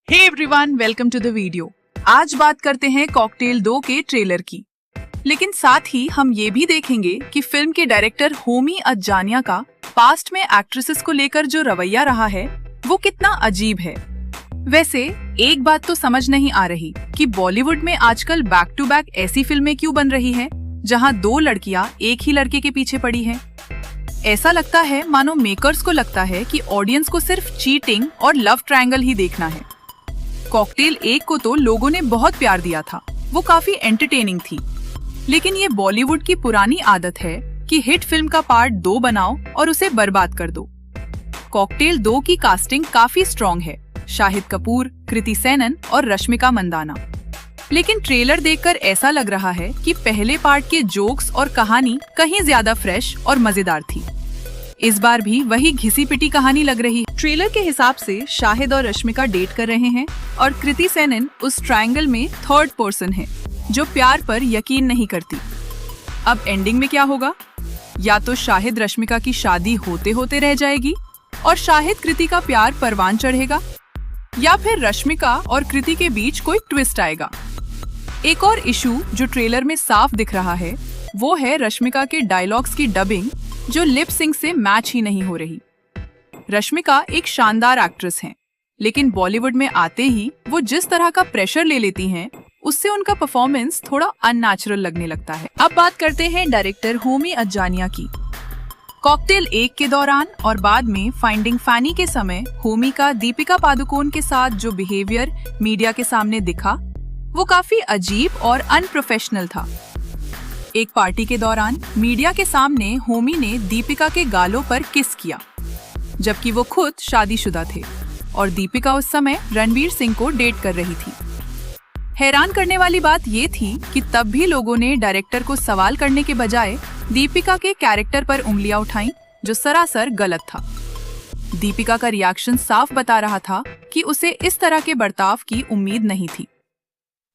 Hey everyone, welcome to the video. आज बात करते हैं कॉकटेल 2 के ट्रेलर की, लेकिन साथ ही हम ये भी देखेंगे कि फिल्म के डायरेक्टर होमी अज्जानिया का पास्ट में एक्ट्रेसेस को लेकर जो रवैया रहा है वो कितना अजीब है। वैसे एक बात तो समझ नहीं आ रही कि बॉलीवुड में आजकल बैक टू बैक ऐसी फिल्में क्यों बन रही हैं जहां दो लड़कियां एक ही लड़के के पीछे पड़ी हैं। ऐसा लगता है मानो मेकर्स को लगता है कि ऑडियंस को सिर्फ चीटिंग और लव ट्रायंगल ही देखना है। कॉकटेल 1 को तो लोगों ने बहुत प्यार दिया था, वो काफी एंटरटेनिंग थी, लेकिन ये बॉलीवुड की पुरानी आदत है कि हिट फिल्म का पार्ट 2 बनाओ और उसे बर्बाद कर दो। कॉकटेल 2 की कास्टिंग काफी स्ट्रॉन्ग है, शाहिद कपूर, कृति सेनन और रश्मिका मंदाना। लेकिन ट्रेलर देखकर ऐसा लग रहा है कि पहले पार्ट के जोक्स और कहानी कहीं ज्यादा फ्रेश और मजेदार थी। इस बार भी वही घिसी पिटी कहानी लग रही है। ट्रेलर के हिसाब से शाहिद और रश्मिका डेट कर रहे हैं और कृति सेनन उस ट्रायंगल में थर्ड पर्सन है जो प्यार पर यकीन नहीं करती। अब एंडिंग में क्या होगा? या तो शाहिद रश्मिका की शादी होते होते रह जाएगी और शाहिद कृति का प्यार परवान चढ़ेगा, या फिर रश्मिका और कृति के बीच कोई ट्विस्ट आएगा। एक और इशू जो ट्रेलर में साफ दिख रहा है वो है रश्मिका के डायलॉग्स की डबिंग जो लिप सिंक से मैच ही नहीं हो रही। रश्मिका एक शानदार एक्ट्रेस हैं, लेकिन बॉलीवुड में आते ही वो जिस तरह का प्रेशर ले लेती हैं, उससे उनका परफॉर्मेंस थोड़ा अननेचुरल लगने लगता है। अब बात करते हैं डायरेक्टर होमी अज्जानिया की। कॉकटेल 1 के दौरान और बाद में फाइंडिंग फैनी के समय होमी का दीपिका पादुकोण के साथ जो बिहेवियर मीडिया के सामने दिखा वो काफी अजीब और अनप्रोफेशनल था। एक पार्टी के दौरान मीडिया के सामने होमी ने दीपिका के गालों पर किस किया, जबकि वो खुद शादीशुदा थे और दीपिका उस समय रणवीर सिंह को डेट कर रही थी। हैरान करने वाली बात ये थी कि तब भी लोगों ने डायरेक्टर को सवाल करने के बजाय दीपिका के कैरेक्टर पर उंगलियां उठाईं, जो सरासर गलत था। दीपिका का रिएक्शन साफ बता रहा था कि उसे इस तरह के बर्ताव की उम्मीद नहीं थी।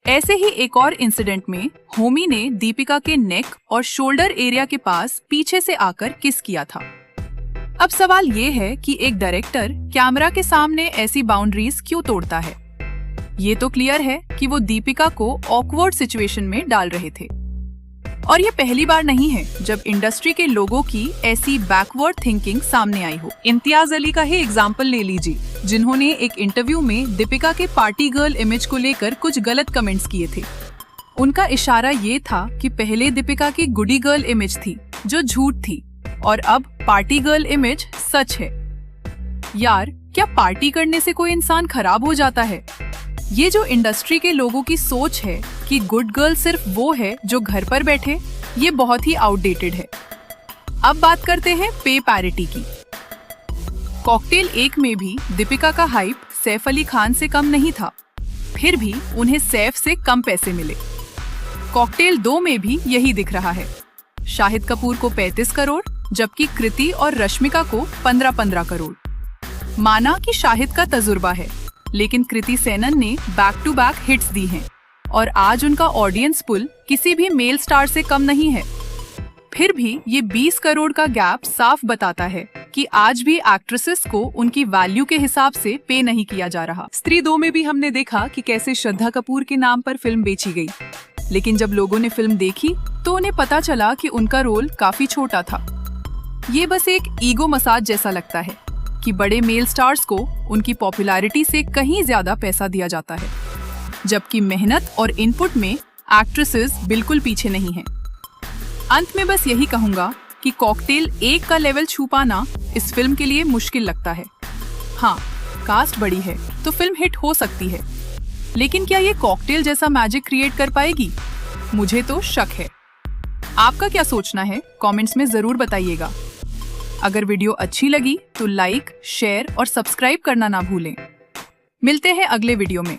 ऐसे ही एक और इंसिडेंट में होमी ने दीपिका के नेक और शोल्डर एरिया के पास पीछे से आकर किस किया था। अब सवाल ये है कि एक डायरेक्टर कैमरा के सामने ऐसी बाउंड्रीज क्यों तोड़ता है? ये तो क्लियर है कि वो दीपिका को ऑकवर्ड सिचुएशन में डाल रहे थे। और ये पहली बार नहीं है जब इंडस्ट्री के लोगों की ऐसी बैकवर्ड थिंकिंग सामने आई हो। इम्तियाज अली का ही एग्जाम्पल ले लीजिए, जिन्होंने एक इंटरव्यू में दीपिका के पार्टी गर्ल इमेज को लेकर कुछ गलत कमेंट्स किए थे। उनका इशारा ये था कि पहले दीपिका की गुडी गर्ल इमेज थी जो झूठ थी और अब पार्टी गर्ल इमेज सच है। यार, क्या पार्टी करने से कोई इंसान खराब हो जाता है? ये जो इंडस्ट्री के लोगों की सोच है कि गुड गर्ल सिर्फ वो है जो घर पर बैठे, ये बहुत ही आउटडेटेड है। अब बात करते हैं पे पैरिटी की। कॉकटेल 1 में भी दीपिका का हाइप सैफ अली खान से कम नहीं था, फिर भी उन्हें सैफ से कम पैसे मिले। कॉकटेल 2 में भी यही दिख रहा है। शाहिद कपूर को 35 करोड़ जबकि कृति और रश्मिका को 15-15 करोड़। माना कि शाहिद का तजुर्बा है, लेकिन कृति सेनन ने बैक टू बैक हिट्स दी हैं और आज उनका ऑडियंस पुल किसी भी मेल स्टार से कम नहीं है। फिर भी ये 20 करोड़ का गैप साफ बताता है कि आज भी एक्ट्रेसेस को उनकी वैल्यू के हिसाब से पे नहीं किया जा रहा। स्त्री 2 में भी हमने देखा कि कैसे श्रद्धा कपूर के नाम पर फिल्म बेची गई, लेकिन जब लोगों ने फिल्म देखी तो उन्हें पता चला कि उनका रोल काफी छोटा था। ये बस एक ईगो मसाज जैसा लगता है कि बड़े मेल स्टार्स को उनकी पॉपुलैरिटी से कहीं ज्यादा पैसा दिया जाता है, जबकि मेहनत और इनपुट में एक्ट्रेसेस बिल्कुल पीछे नहीं हैं। अंत में बस यही कहूंगा कि कॉकटेल 1 का लेवल छू पाना इस फिल्म के लिए मुश्किल लगता है। हाँ, कास्ट बड़ी है तो फिल्म हिट हो सकती है, लेकिन क्या ये कॉकटेल जैसा मैजिक क्रिएट कर पाएगी? मुझे तो शक है। आपका क्या सोचना है? कमेंट्स में जरूर बताइएगा। अगर वीडियो अच्छी लगी तो लाइक, शेयर और सब्सक्राइब करना ना भूलें। मिलते हैं अगले वीडियो में।